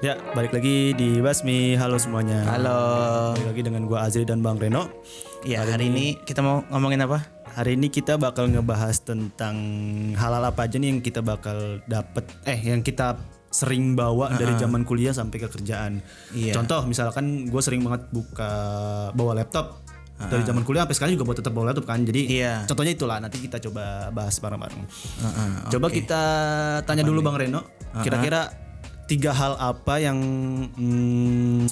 Ya, balik lagi di Basmi. Halo semuanya. Halo. Balik lagi dengan gua Azri dan Bang Reno. Ya, hari ini kita mau ngomongin apa? Hari ini kita bakal ngebahas tentang hal-hal apa aja nih yang kita bakal dapet yang kita sering bawa dari zaman kuliah sampai ke kerjaan. Iya. Contoh misalkan gue sering banget bawa laptop dari zaman kuliah sampai sekarang juga tetap bawa laptop kan. Jadi Iya. contohnya itulah, nanti kita coba bahas bareng-bareng. Coba Oke. kita tanya dulu Bang Reno, kira-kira 3 hal apa yang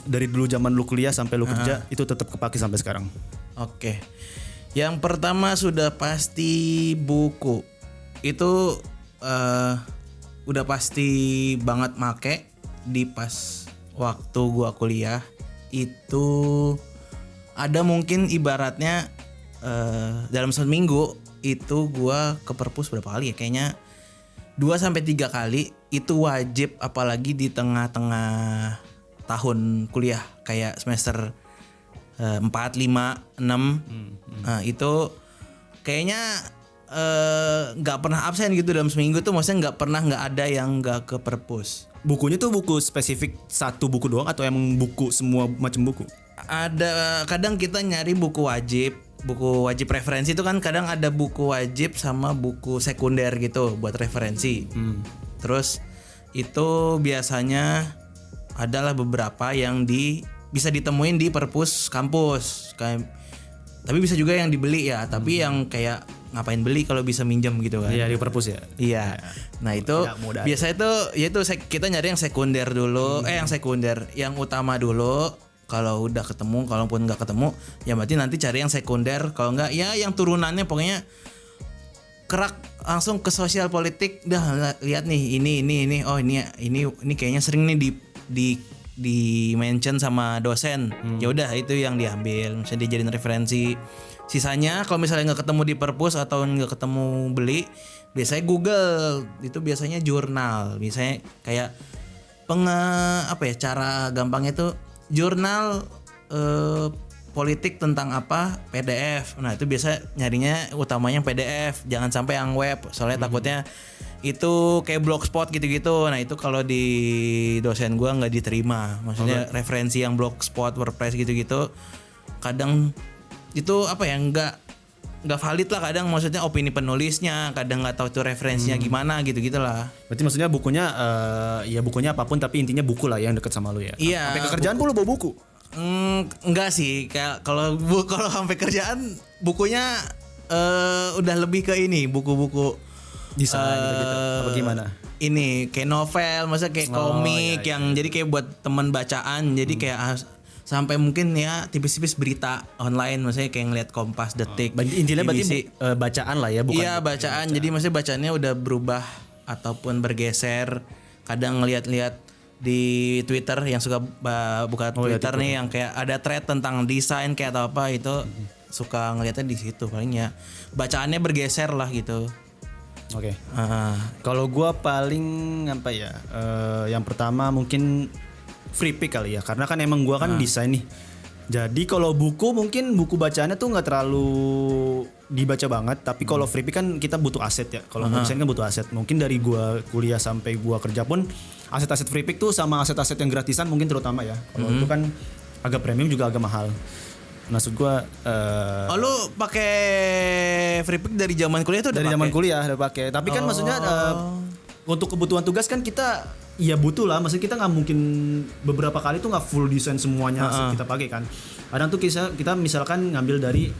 dari dulu zaman lu kuliah sampai lu kerja itu tetap kepake sampai sekarang? Oke. Yang pertama sudah pasti buku. Itu udah pasti banget make di pas waktu gua kuliah. Itu ada mungkin ibaratnya dalam seminggu itu gua ke perpus berapa kali ya? Kayaknya 2-3 kali itu wajib, apalagi di tengah-tengah tahun kuliah kayak semester 4, 5, 6. Nah, itu kayaknya nggak pernah absen gitu dalam seminggu tuh, maksudnya nggak ada yang nggak ke perpus. Bukunya tuh buku spesifik satu buku doang atau emang buku semua macam buku? Ada kadang kita nyari buku wajib referensi itu kan, kadang ada buku wajib sama buku sekunder gitu buat referensi. Terus itu biasanya adalah beberapa yang bisa ditemuin di perpus kampus kayak, tapi bisa juga yang dibeli ya, tapi yang kayak ngapain beli kalau bisa minjem gitu kan. Iya, di perpus ya. Iya. Nah itu biasa itu kita nyari yang sekunder dulu, yang sekunder, yang utama dulu. Kalau udah ketemu, kalaupun nggak ketemu, ya berarti nanti cari yang sekunder. Kalau nggak, ya yang turunannya pokoknya kerak langsung ke sosial politik. Dah lihat nih ini. Oh ini kayaknya sering nih di mention sama dosen. Ya udah itu yang diambil, misalnya dijadiin referensi. Sisanya kalau misalnya nggak ketemu di perpus atau nggak ketemu beli, biasanya Google. Itu biasanya jurnal. Misalnya kayak cara gampangnya tuh jurnal politik tentang apa, PDF. Nah itu biasa nyarinya utamanya PDF, jangan sampai yang web, soalnya takutnya itu kayak blogspot gitu-gitu. Nah itu kalau di dosen gua nggak diterima, maksudnya referensi yang blogspot, WordPress gitu-gitu kadang itu nggak valid lah kadang, maksudnya opini penulisnya kadang nggak tahu itu referensinya gimana gitu-gitulah. Berarti maksudnya bukunya bukunya apapun tapi intinya buku lah yang deket sama lu ya. Iya. Sampai ke kerjaan pun lu bawa buku. Enggak sih, kayak kalau sampai kerjaan bukunya udah lebih ke ini, buku-buku Desain gitu-gitu. Apa gimana? Ini kayak novel, maksudnya kayak komik yang jadi kayak buat teman bacaan, jadi kayak sampai mungkin ya tipis-tipis berita online, maksudnya kayak ngeliat Kompas, Detik. Intinya BBC. berarti bacaan lah ya, bukan? Iya, bacaan. Jadi maksudnya bacaannya udah berubah ataupun bergeser. Kadang ngeliat-liat di Twitter yang suka buka Twitter nih, yang kayak ada thread tentang desain kayak atau apa, itu suka ngeliatnya di situ. Paling ya bacaannya bergeser lah gitu. Oke. Kalau gua paling apa ya? Yang pertama mungkin free pick kali ya, karena kan emang gua kan desain nih. Jadi kalau buku mungkin buku bacaannya tuh nggak terlalu dibaca banget, tapi kalau free pick kan kita butuh aset ya. Kalau desain kan butuh aset. Mungkin dari gua kuliah sampai gua kerja pun aset-aset free pick tuh sama aset-aset yang gratisan mungkin terutama ya. Kalau itu kan agak premium juga agak mahal. Maksud gua lu pakai free pick dari zaman kuliah tuh udah dari pake? zaman kuliah udah pakai. Tapi kan maksudnya untuk kebutuhan tugas kan kita ya butuh lah. Maksudnya kita nggak mungkin beberapa kali tuh nggak full desain semuanya kita pakai kan. Kadang tuh kita misalkan ngambil dari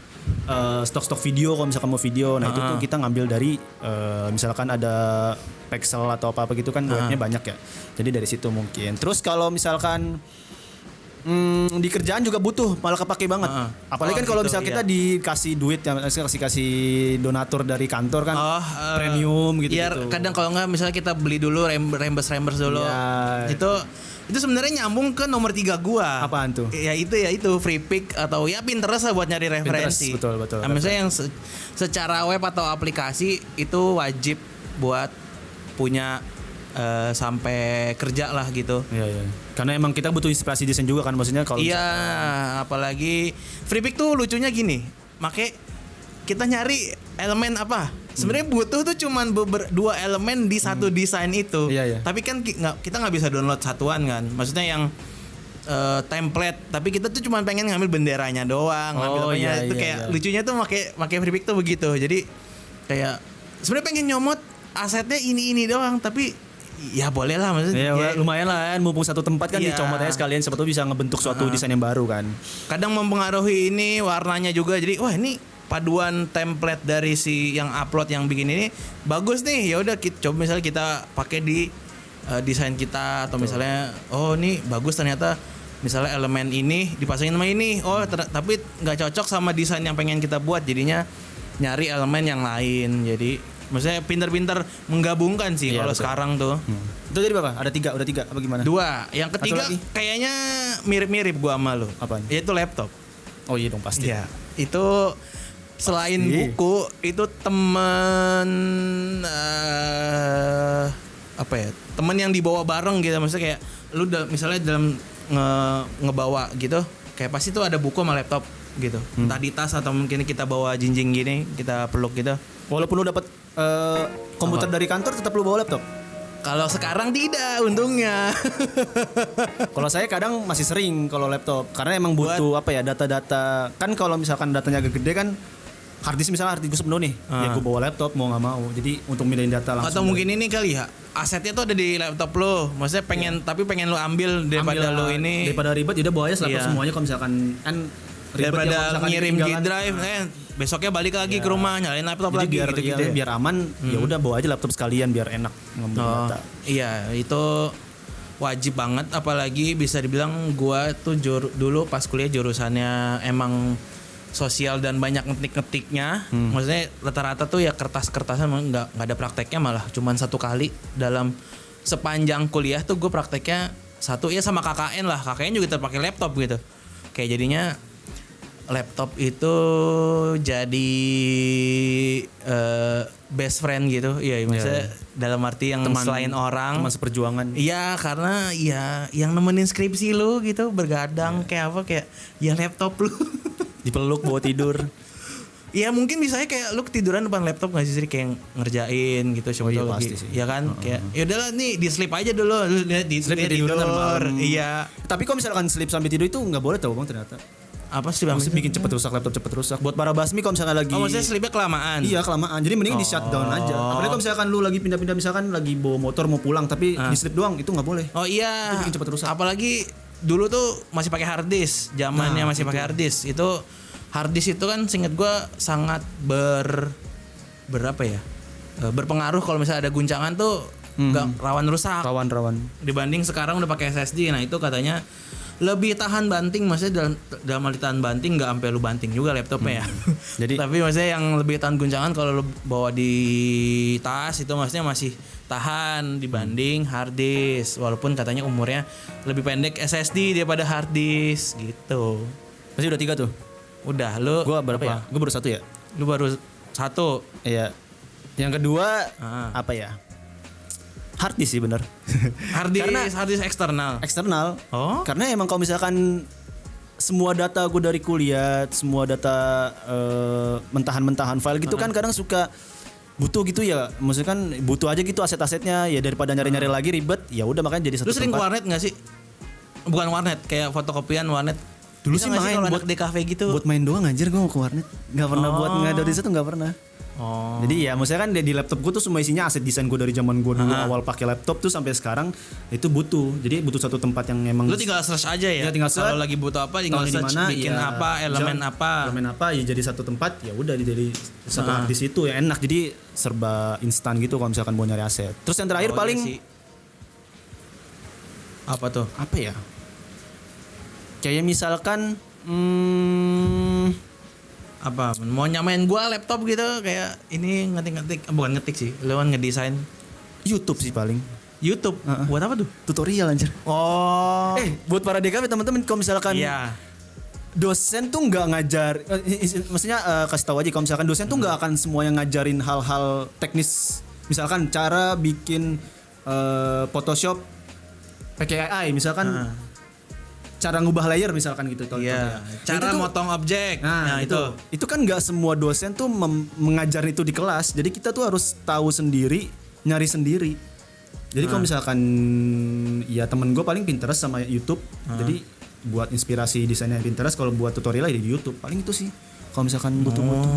stok-stok video, kalau misalkan mau video. Nah itu tuh kita ngambil dari misalkan ada Pexel atau apa gitu kan, webnya banyak ya. Jadi dari situ mungkin. Terus kalau misalkan di kerjaan juga butuh, malah kepake banget. Apalagi kan kalau gitu, misalnya kita dikasih duit ya, kasih donatur dari kantor kan, premium gitu. Iya, kadang kalau nggak misalnya kita beli dulu rembers dulu. Ya. Itu sebenarnya nyambung ke nomor 3 gua. Apaan tuh? Ya itu free pick atau ya Pinterest lah buat nyari referensi. Pinterest, betul. Nah, misalnya yang secara web atau aplikasi itu wajib buat punya sampai kerja lah gitu. Iya. Karena emang kita butuh inspirasi desain juga kan, maksudnya kalau apalagi free pick tuh lucunya gini. Make kita nyari elemen apa? Sebenarnya butuh tuh cuman dua elemen di satu desain itu. Iya. Tapi kan kita nggak bisa download satuan kan. Maksudnya yang template, tapi kita tuh cuma pengen ngambil benderanya doang, ngambil apanya. Itu kayak lucunya tuh pakai FreePik tuh begitu. Jadi kayak sebenarnya pengen nyomot asetnya ini doang, tapi ya boleh lah maksudnya. Ya, lumayan lah kan, mumpung satu tempat kan dicomot aja sekalian, siapa tahu bisa ngebentuk suatu desain yang baru kan. Kadang mempengaruhi ini warnanya juga. Jadi wah ini paduan template dari si yang upload yang bikin ini bagus nih. Ya udah coba misalnya kita pakai di desain kita, atau misalnya oh ini bagus ternyata misalnya elemen ini dipasangin sama ini. Oh tapi nggak cocok sama desain yang pengen kita buat, jadinya nyari elemen yang lain. Jadi maksudnya pinter-pinter menggabungkan sih kalau sekarang tuh. Itu jadi berapa? Ada 3, udah 3 apa gimana? 2. Yang ketiga kayaknya mirip-mirip gua sama lu. Apaan? Yaitu laptop. Oh iya dong pasti. Iya. Itu selain buku itu temen apa ya? Temen yang dibawa bareng gitu. Maksudnya kayak lu misalnya dalam ngebawa gitu, kayak pasti tuh ada buku sama laptop gitu. Entah di tas atau mungkin kita bawa jinjing gini, kita peluk gitu. Walaupun lu dapat komputer dari kantor, tetap lu bawa laptop. Kalau sekarang tidak, untungnya. Kalau saya kadang masih sering kalau laptop, karena emang butuh apa ya, data-data. Kan kalau misalkan datanya agak gede kan, harddisk misalnya harddisk penuh nih, ya gue bawa laptop mau nggak mau. Jadi untuk mindahin data langsung. Atau mungkin ini kali ya, asetnya tuh ada di laptop lo. Maksudnya tapi pengen lo ambil daripada lo ini. Daripada ribet, udah bawa aja laptop semuanya kalau misalkan kan. Daripada ngirim G drive, besoknya balik lagi ke rumah nyalain laptop lagi. Biar aman, ya udah bawa aja laptop sekalian biar enak ngambil data. Iya, itu wajib banget. Apalagi bisa dibilang gua tuh dulu pas kuliah jurusannya emang sosial dan banyak ngetik-ngetiknya. Maksudnya rata-rata tuh ya kertas-kertasan, nggak ada prakteknya, malah cuman 1 kali dalam sepanjang kuliah tuh gue prakteknya 1 ya sama KKN lah. KKN juga terpakai laptop gitu. Kayak jadinya laptop itu jadi best friend gitu. Iya, maksudnya dalam arti yang selain orang, teman seperjuangan. Iya, karena ya yang nemenin skripsi lu gitu, bergadang kayak apa, kayak ya laptop lu. Dipeluk bawa tidur. Iya, mungkin misalnya kayak lu ketiduran depan laptop nggak sih, kayak ngerjain gitu coba lagi. Ya kan, kayak ya udahlah nih di sleep aja dulu, lu lihat di sleep tidur. Iya. Tapi kalau misalkan sleep sambil tidur itu nggak boleh tau Bang ternyata. Apa sih Bang? Maksudnya bikin cepet rusak, laptop cepet rusak. Buat para basmi kalau misalkan lagi. Oh, maksudnya sleepnya kelamaan. Iya, kelamaan. Jadi mending di shutdown aja. Apalagi kalau misalkan lu lagi pindah-pindah, misalkan lagi bawa motor mau pulang tapi di sleep doang, itu nggak boleh. Oh iya. Itu bikin cepet rusak. Apalagi dulu tuh masih pakai hard disk, zamannya masih pakai hard disk. Itu hard disk itu kan seinget gue sangat berapa ya? Berpengaruh kalau misalnya ada guncangan tuh nggak rawan rusak. Rawan. Dibanding sekarang udah pakai SSD. Nah, itu katanya lebih tahan banting, maksudnya dalam arti tahan banting nggak sampai lu banting juga laptopnya ya. Jadi tapi maksudnya yang lebih tahan guncangan kalau lu bawa di tas itu maksudnya masih tahan dibanding hard disk, walaupun katanya umurnya lebih pendek SSD daripada hard disk gitu. Pasti udah 3 tuh. Udah, lu Gua berapa ya? Gua baru 1 ya. Lu baru 1. Iya. Yang kedua apa ya? Hard disk sih bener. Hard disk eksternal. Eksternal. Oh. Karena emang kalau misalkan semua data gue dari kuliah, semua data mentahan-mentahan file gitu kan kadang suka butuh gitu ya. Maksudnya kan butuh aja gitu aset-asetnya, ya daripada nyari-nyari lagi ribet, ya udah makanya jadi satu tempat. Lu sering ke warnet enggak sih? Bukan warnet, kayak fotokopian warnet. Dulu sih main buat di kafe gitu. Buat main doang anjir, gue mau ke warnet. Gak pernah buat ngador di situ, gak pernah. Jadi ya maksudnya kan di laptop gue tuh semua isinya aset desain gue dari zaman gue dulu awal pakai laptop tuh sampai sekarang itu butuh. Jadi butuh satu tempat yang emang. Lu tinggal search aja ya. Tinggal kalau lagi butuh apa tinggal search dimana, bikin ya, apa, elemen apa ya jadi satu tempat, ya udah dari satu hard disk itu ya enak. Jadi serba instan gitu kalau misalkan mau nyari aset. Terus yang terakhir paling apa tuh? Apa ya? Kayak misalkan apa mau nyamain gua laptop gitu, kayak ini ngetik bukan ngetik sih, lewat ngedesain. YouTube sih paling. YouTube buat apa tuh? Tutorial anjir. Oh. Buat para DKV teman-teman kalau misalkan dosen tuh nggak ngajar, maksudnya kasih tahu aja kalau misalkan dosen tuh nggak akan semuanya ngajarin hal-hal teknis. Misalkan cara bikin Photoshop pakai AI misalkan. cara ngubah layer misalkan gitu Iya, cara motong objek. Nah, itu kan nggak semua dosen tuh mengajar itu di kelas. Jadi kita tuh harus tahu sendiri, nyari sendiri. Jadi kalau misalkan ya temen gue paling Pinterest sama YouTube. Jadi buat inspirasi desainnya Pinterest, kalau buat tutorial di YouTube. Paling itu sih. Kalau misalkan butuh-butuh.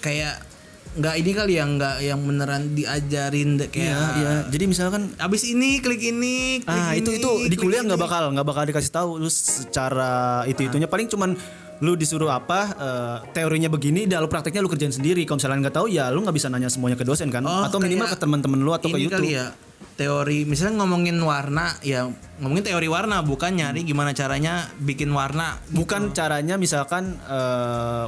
Kayak nggak ini kali ya, nggak yang beneran diajarin kayak. Iya. Jadi misalkan abis ini klik ini, itu di kuliah nggak bakal dikasih tahu lu secara itunya, paling cuman lu disuruh apa teorinya begini, dah lu prakteknya lu kerjain sendiri. Kalau misalnya nggak tahu ya lu nggak bisa nanya semuanya ke dosen kan, atau minimal ke teman-teman lu atau ke YouTube. Kali ya, teori misalnya ngomongin warna ya, ngomongin teori warna, bukan nyari gimana caranya bikin warna. Bukan caranya misalkan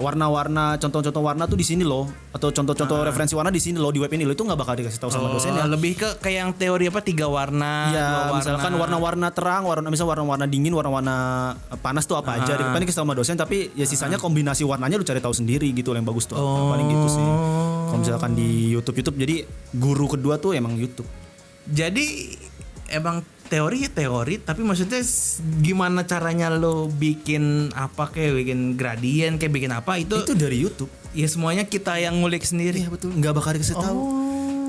warna-warna, contoh-contoh warna tuh di sini loh, atau contoh-contoh referensi warna di sini loh, di web ini loh, itu nggak bakal dikasih tahu sama dosennya. Lebih ke kayak yang teori apa 3 warna, ya 2 warna. misalkan warna-warna terang, warna-warna dingin, warna-warna panas tuh apa aja dikasih tahu sama dosen, tapi ya sisanya kombinasi warnanya lu cari tahu sendiri gitu yang bagus tuh. Paling gitu sih. Kalau misalkan di YouTube, jadi guru kedua tuh emang YouTube. Jadi emang teori tapi maksudnya gimana caranya lo bikin apa, kayak bikin gradien, kayak bikin apa itu dari YouTube. Ya semuanya kita yang ngulik sendiri. Iya betul, nggak bakal dikasih tahu.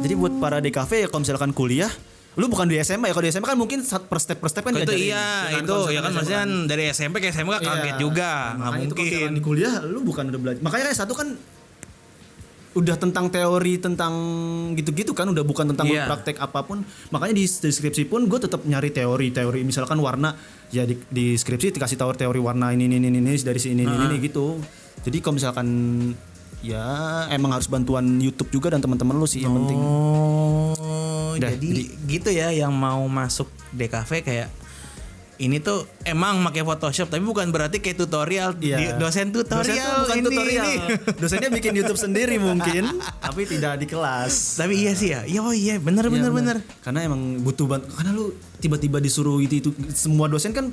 Jadi buat para DKV ya kalau misalkan kuliah, lu bukan di SMA ya, kalau di SMA kan mungkin per step kan itu diajarin. itu ya kan maksudnya dari SMP ke SMA kaget juga, nggak mungkin. Di kuliah lu bukan udah belajar. Makanya kayak satu kan udah tentang teori, tentang gitu-gitu kan, udah bukan tentang praktek apapun. Makanya di deskripsi pun gue tetap nyari teori misalkan warna ya, di deskripsi dikasih tahu teori warna ini dari sini ini gitu. Jadi kalau misalkan ya emang harus bantuan YouTube juga dan teman-teman lu sih yang penting. Jadi gitu ya, yang mau masuk DKV kayak ini tuh emang pakai Photoshop, tapi bukan berarti kayak tutorial. Dosen tutorial bukan ini, tutorial. Dosennya bikin YouTube sendiri mungkin, tapi tidak di kelas. Tapi iya sih ya. Iya benar. Karena emang butuh karena lu tiba-tiba disuruh itu semua dosen kan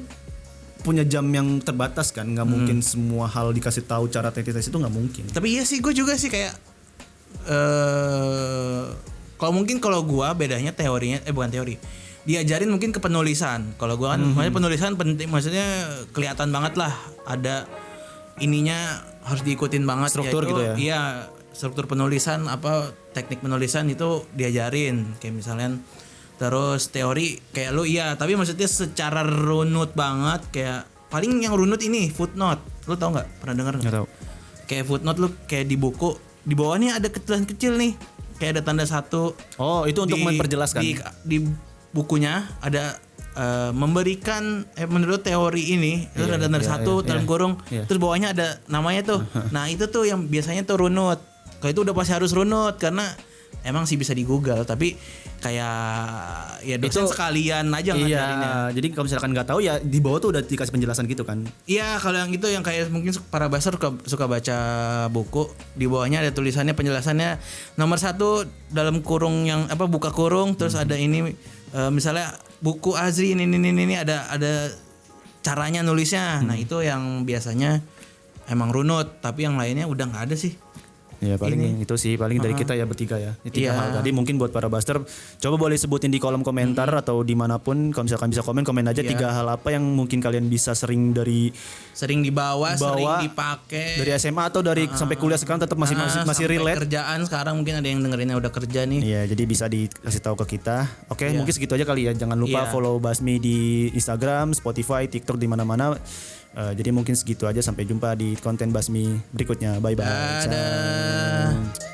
punya jam yang terbatas kan, nggak mungkin semua hal dikasih tahu cara tes itu, nggak mungkin. Tapi iya sih, gue juga sih kayak kalau gua bedanya teorinya bukan teori, diajarin mungkin ke penulisan. Kalau gua kan maksudnya penulisan penting, maksudnya kelihatan banget lah ada ininya, harus diikutin banget struktur gitu ya. Iya, struktur penulisan, apa teknik penulisan itu diajarin kayak misalnya. Terus teori kayak lu tapi maksudnya secara runut banget, kayak paling yang runut ini footnote. Lu tau nggak? Pernah dengar nggak? Nggak tahu. Kayak footnote lu kayak di buku, di bawahnya ada kecilan kecil nih, kayak ada tanda satu. Oh, itu untuk memperjelaskan. Di bukunya ada memberikan menurut teori ini, terus ada tanda satu dalam kurung, terus bawahnya ada namanya tuh. Nah itu tuh yang biasanya tuh runut. Kalau itu udah pasti harus runut, karena emang sih bisa di Google, tapi kayak ya dosen itu, sekalian aja ngajarinnya. Jadi kalau misalkan nggak tahu ya di bawah tuh udah dikasih penjelasan gitu kan. Iya, kalau yang itu yang kayak mungkin para baser suka baca buku, di bawahnya ada tulisannya, penjelasannya nomor 1 dalam kurung yang apa, buka kurung, terus ada ini misalnya buku Azri ini ada caranya nulisnya. Nah itu yang biasanya emang runut, tapi yang lainnya udah nggak ada sih. Ya paling itu sih paling dari kita ya bertiga ya. Ini 3 hal tadi. Mungkin buat para buster coba boleh sebutin di kolom komentar atau dimanapun, kalau misalkan bisa komen aja 3 hal apa yang mungkin kalian bisa sering dibawa, sering dipakai dari SMA atau dari sampai kuliah sekarang tetap masih relate. Kerjaan sekarang mungkin ada yang dengerinnya udah kerja nih. Iya, jadi bisa dikasih tahu ke kita. Oke, mungkin segitu aja kali ya. Jangan lupa follow Basmi di Instagram, Spotify, TikTok, di mana-mana. Jadi mungkin segitu aja, sampai jumpa di konten Basmi berikutnya. Bye bye. Dadah.